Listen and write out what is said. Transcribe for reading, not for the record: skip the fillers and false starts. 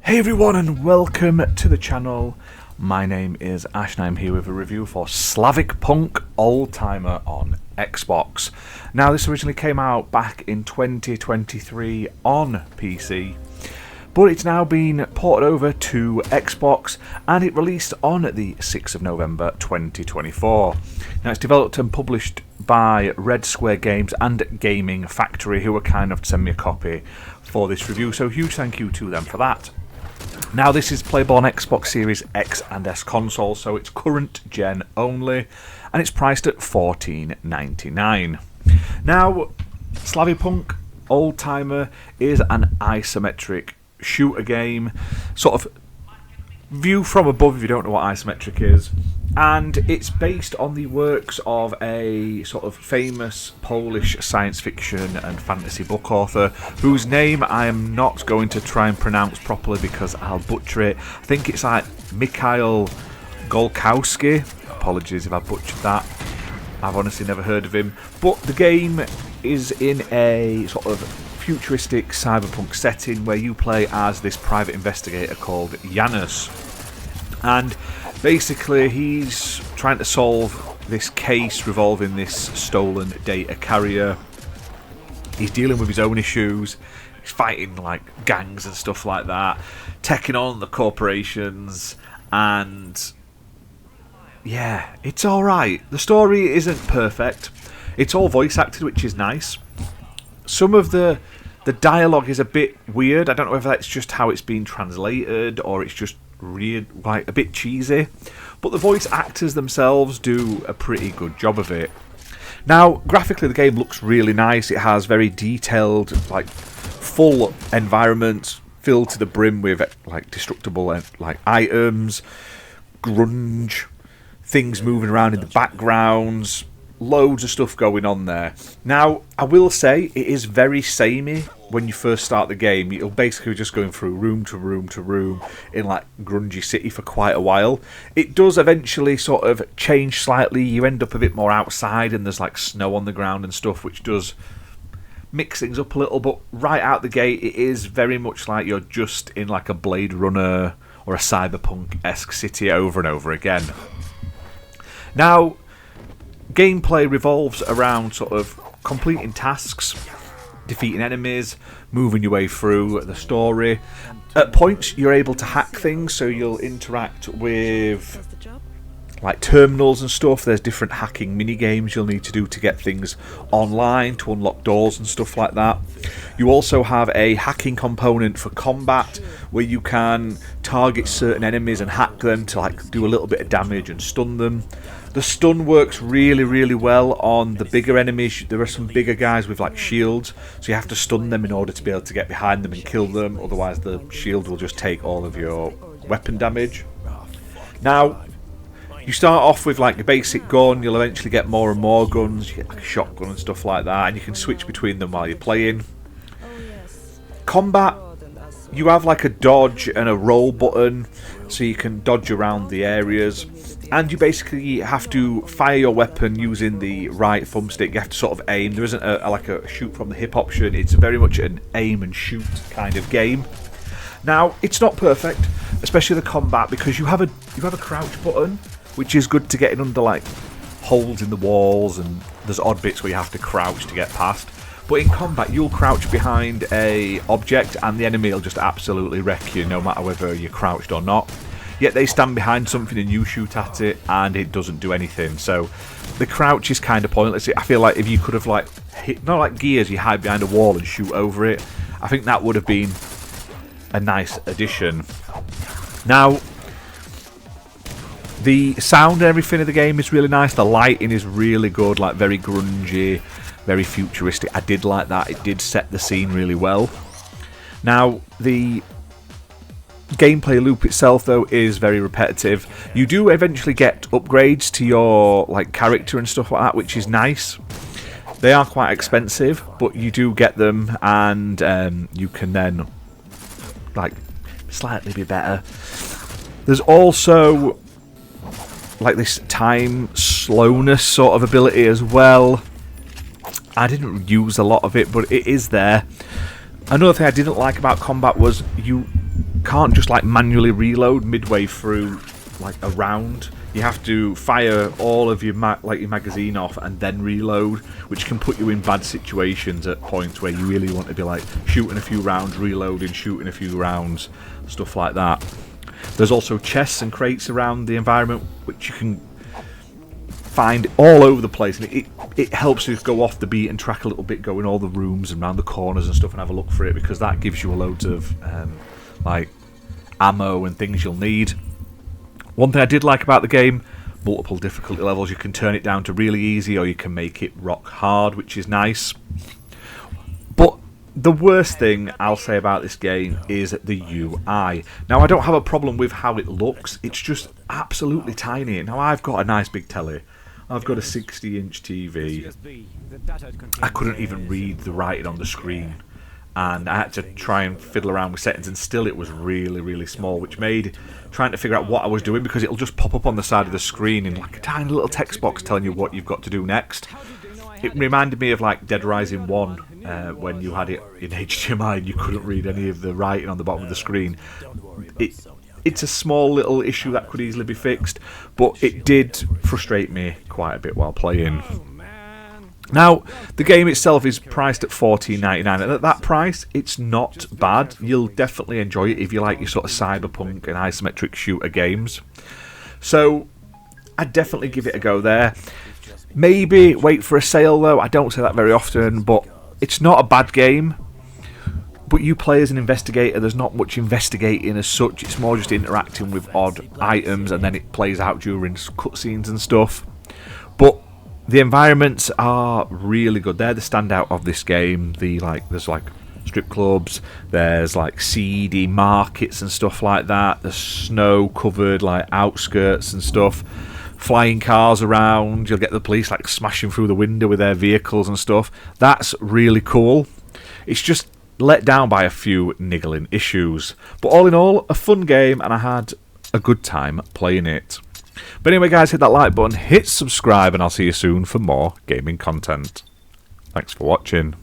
Hey everyone and welcome to the channel. My name is Ash and I'm here with a review for SlavicPunk Oldtimer on Xbox. Now this originally came out back in 2023 on PC, but it's now been ported over to Xbox and it released on the 6th of November 2024. Now it's developed and published by Red Square Games and Gaming Factory, who were kind enough to send me a copy for this review, so huge thank you to them for that. Now this is playable on Xbox Series X and S consoles, so it's current gen only, and it's priced at $14.99. Now, SlavicPunk Oldtimer is an isometric shooter game, sort of view from above if you don't know what isometric is, and it's based on the works of a sort of famous Polish science fiction and fantasy book author whose name I am not going to try and pronounce properly because I'll butcher it. I think it's like Michał Gołkowski. Apologies if I butchered that. I've honestly never heard of him. But the game is in a sort of futuristic cyberpunk setting where you play as this private investigator called Yanus. And basically he's trying to solve this case revolving this stolen data carrier. He's dealing with his own issues. He's fighting like gangs and stuff like that, taking on the corporations, and yeah, it's alright. The story isn't perfect. It's all voice acted, which is nice. Some of the dialogue is a bit weird. I don't know whether that's just how it's been translated or it's just really like a bit cheesy, but the voice actors themselves do a pretty good job of it. Now graphically the game looks really nice. It has very detailed, like full environments filled to the brim with like destructible like items, grunge, things moving around in the backgrounds, loads of stuff going on there. Now I will say it is very samey. When you first start the game, you're basically just going through room to room to room in like grungy city for quite a while. It does eventually sort of change slightly. You end up a bit more outside and there's like snow on the ground and stuff, which does mix things up a little, but right out the gate it is very much like you're just in like a Blade Runner or a cyberpunk-esque city over and over again. Now gameplay revolves around sort of completing tasks, defeating enemies, moving your way through the story. At points you're able to hack things, so you'll interact with like terminals and stuff. There's different hacking mini games you'll need to do to get things online to unlock doors and stuff like that. You also have a hacking component for combat where you can target certain enemies and hack them to like do a little bit of damage and stun them. The stun works really, really well on the bigger enemies. There are some bigger guys with like shields, so you have to stun them in order to be able to get behind them and kill them, otherwise the shield will just take all of your weapon damage. Now, you start off with like a basic gun, you'll eventually get more and more guns, you get like a shotgun and stuff like that, and you can switch between them while you're playing. Combat, you have like a dodge and a roll button, so you can dodge around the areas. And you basically have to fire your weapon using the right thumbstick. You have to sort of aim. There isn't like a shoot from the hip option. It's very much an aim and shoot kind of game. Now it's not perfect, especially the combat, because you have a crouch button, which is good to get in under like holes in the walls, and there's odd bits where you have to crouch to get past. But in combat, you'll crouch behind a object, and the enemy will just absolutely wreck you, no matter whether you're crouched or not. Yet they stand behind something and you shoot at it and it doesn't do anything. So the crouch is kind of pointless. I feel like if you could have like hit, not like Gears, you hide behind a wall and shoot over it, I think that would have been a nice addition. Now the sound and everything of the game is really nice. The lighting is really good, like very grungy, very futuristic. I did like that. It did set the scene really well. Now the gameplay loop itself though is very repetitive. You do eventually get upgrades to your like character and stuff like that, which is nice. They are quite expensive, but you do get them, and you can then like slightly be better. There's also like this time slowness sort of ability as well. I didn't use a lot of it, but it is there. Another thing I didn't like about combat was you can't just like manually reload midway through like a round. You have to fire all of your your magazine off and then reload, which can put you in bad situations at points where you really want to be like shooting a few rounds, reloading, shooting a few rounds, stuff like that. There's also chests and crates around the environment which you can find all over the place, and it helps you go off the beaten track a little bit, go in all the rooms and around the corners and stuff and have a look for it, because that gives you a load of like ammo and things you'll need. One thing I did like about the game, multiple difficulty levels. You can turn it down to really easy or you can make it rock hard, which is nice. But the worst thing I'll say about this game is the UI. Now, I don't have a problem with how it looks, it's just absolutely tiny. Now, I've got a nice big telly. I've got a 60-inch TV. I couldn't even read the writing on the screen, and I had to try and fiddle around with settings, and still it was really, really small, which made trying to figure out what I was doing, because it'll just pop up on the side of the screen in like a tiny little text box telling you what you've got to do next. It reminded me of like Dead Rising 1, when you had it in HDMI and you couldn't read any of the writing on the bottom of the screen. It's a small little issue that could easily be fixed, but it did frustrate me quite a bit while playing. Now, the game itself is priced at $14.99, and at that price, it's not bad. You'll definitely enjoy it if you like your sort of cyberpunk and isometric shooter games. So, I'd definitely give it a go there. Maybe wait for a sale, though. I don't say that very often, but it's not a bad game. But you play as an investigator, there's not much investigating as such. It's more just interacting with odd items, and then it plays out during cutscenes and stuff. But the environments are really good. They're the standout of this game. There's like strip clubs, there's like seedy markets and stuff like that. There's snow-covered like outskirts and stuff. Flying cars around. You'll get the police like smashing through the window with their vehicles and stuff. That's really cool. It's just let down by a few niggling issues. But all in all, a fun game, and I had a good time playing it. But anyway, guys, hit that like button, hit subscribe, and I'll see you soon for more gaming content. Thanks for watching.